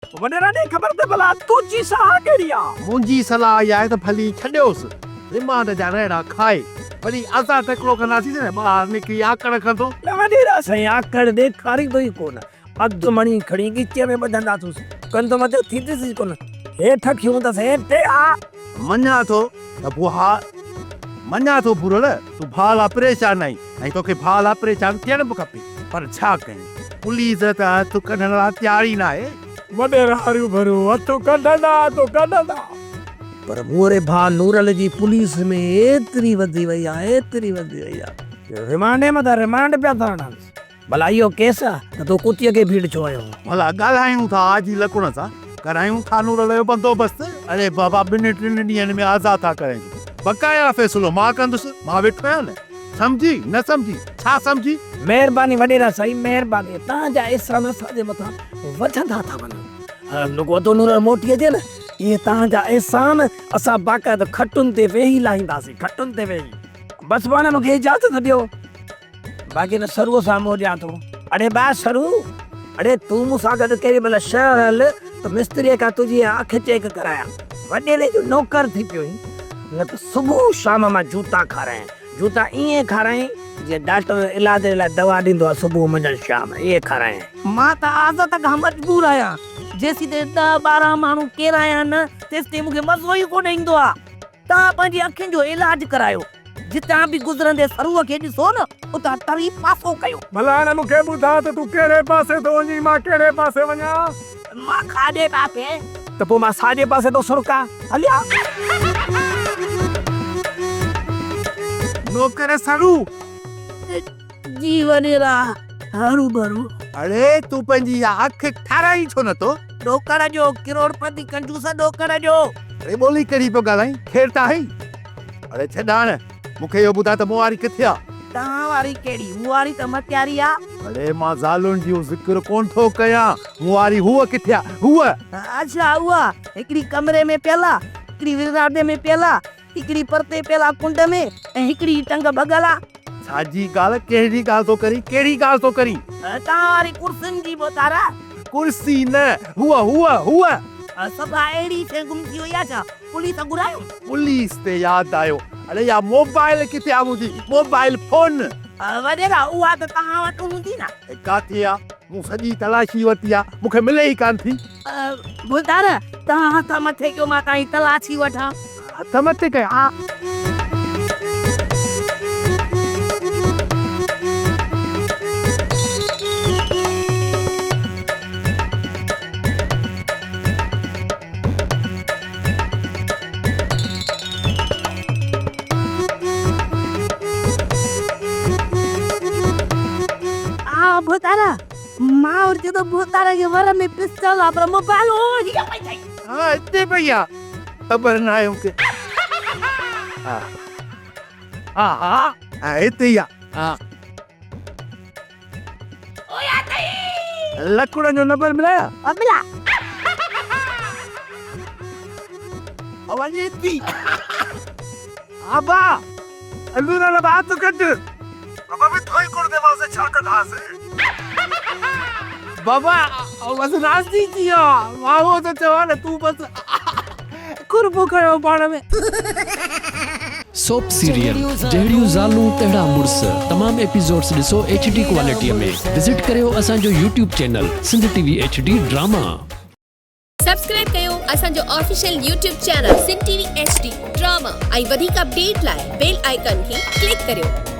वॾेरा ने ख़बर त भला तुंहिंजी सलाह कहिड़ी आहे? मुंहिंजी सलाह इहा आहे त भली छॾियोसि रिमांड जा रेड़ा खाए वरी असां तकिड़ो कंदासीं न ॿाहिरि निकिरी आकड़ कंदो। न वॾेरा साईं आकड़ ॾेखारींदो ई कोन। अधु मणी खणी गिचे में ॿधंदासीं कंधो मथे थींदीसीं कोन। हेठि खियूं त हेठि आ मञा थो त मञा थो बुरल तूं भाउ लाइ परेशान आहीं ऐं तोखे भाउ लाइ परेशान थियण बि खपे पर छा कयूं पुलिस त हथु कढण लाइ तयार ई न आहे। वॾेरा हरियूं भरियूं हथु कढंदा पर मोरे भाउ नूरल जी पुलिस में एतिरी वधी वई आहे रिमांड में त रिमांड पिया था भला इहो केस आहे त तूं कुतीअ खे भीड़ छो आयो? भला ॻाल्हायूं था आज ई लकुण सां करायूं था नूरल जो बंदोबस्तु। अरे बाबा 2-3 ॾींहंनि में आज़ादु था करें बकाया फ़ैसिलो मां कंदुसि। मां वेठो आहियां न समझी न समझी छा समझी? महिरबानी वॾेरा साईं महिरबानी तव्हांजा एहसान असांजे मथां वधंदा था वञनि। रुॻो नूरल मोटी अचे न इहे तव्हांजा एहसान असां बाक़ाइदा खटुनि ते वेही लाहींदासीं खटुनि ते वेही। बसि पाण मूंखे इजाज़त ॾियो बाक़ी न सरूअ साम्हूं ॾियां थो। अड़े बा सरू अड़े तूं मूंसां गॾु केॾी महिल शहर हल त मिस्त्रीअ खां तुंहिंजी अखि चेक करायां। वॾेरे जो नौकर थी पियो न त सुबुह शाम मां जूता खारायां। जूता ईअं खारायईं जीअं डॉक्टर इलाज लाइ दवा ॾींदो आहे सुबुह मंझंदि शाम इहे खारायां। मां त आदत खां मजबूर आहियां जेसीं ते 10-12 माण्हू केराया न तेसिताईं मूंखे मज़ो ई कोन ईंदो आहे। तव्हां पंहिंजी अखियुनि जो इलाज करायो जितां बि गुज़रंदे सरूअ खे ॾिसो न उतां तरी पासो कयो। भला हाणे मूंखे ॿुधा त तूं कहिड़े पासे थो वञी मां कहिड़े पासे वञा? मां खाधे पासे त पोइ मां साॼे पासे थो सुरका हलिया। नौकर सरू जी वॾेरा हरू भरू। अरे तूं पंहिंजी अखि ठाराई छो नथो? ॾोकर जो करोड़पति कंजूस ॾोकर जो। अरे ॿोली कहिड़ी पियो ॻाल्हाईं खेर त आई। अरे छॾा न मूंखे इहो ॿुधा त मुआरी किथे आहे? तव्हां वारी कहिड़ी मुआरी त मटियारी आहे। अरे मां ज़ालुनि जो ज़िक्र कोन थो कयां मुआरी हुअ किथे आहे हुअ? अच्छा उहा हिकिड़ी कमरे में पियल आहे हिकिड़ी विरांडे में पियल आहे हिकिड़ी परते पियल आहे कुंड में ऐं हिकिड़ी टंग भॻल आहे। छाजी ॻाल्हि कहिड़ी ॻाल्हि थो करी कहिड़ी ॻाल्हि थो करी? तव्हां वारी कुर्सियुनि जी बोतारा कुर्सी न हुअ सभा अहिड़ी शइ गुम थी वई आहे छा? पुलिस घुरायो? पुलिस ते यादि आयो अरे या मोबाइल किथे आहे मुंहिंजी मोबाइल फोन? वॾेरा उहा त तव्हां वटि हूंदी न। काथे आहे? मूं सॼी तलाशी वरिती आहे मूंखे मिले ई कान थी। बोतारा तव्हां हथ मथे कयो मां तव्हांजी तलाशी वठां। हथ मथे कया बोतारा मां और जो बोतारा के वर में पिस्तौल पर मोबाइल हो हिया पई थई। हां इते भैया खबर ना आयो के हां इते या ओया थई लकुड़न जो नंबर मिलाया? मिला अवनी थी आबा अंदर ना बात कर बाबा भी थोई कर दे वासे छाक घास बाबा बस नास्ती थियो मां तो चवा तू बस कुर्बो कयो पाण में। सोप सीरियल जहिड़ियूं ज़ालूं तहिड़ा मुड़स तमाम एपिसोड्स ॾिसो HD क्वालिटीअ में विजिट करियो असांजो YouTube channel Sindh TV HD drama. Subscribe कयो असांजो official YouTube channel Sindh TV HD drama ऐं वधीक अपडेट लाइ बेल आइकन खे क्लिक करियो।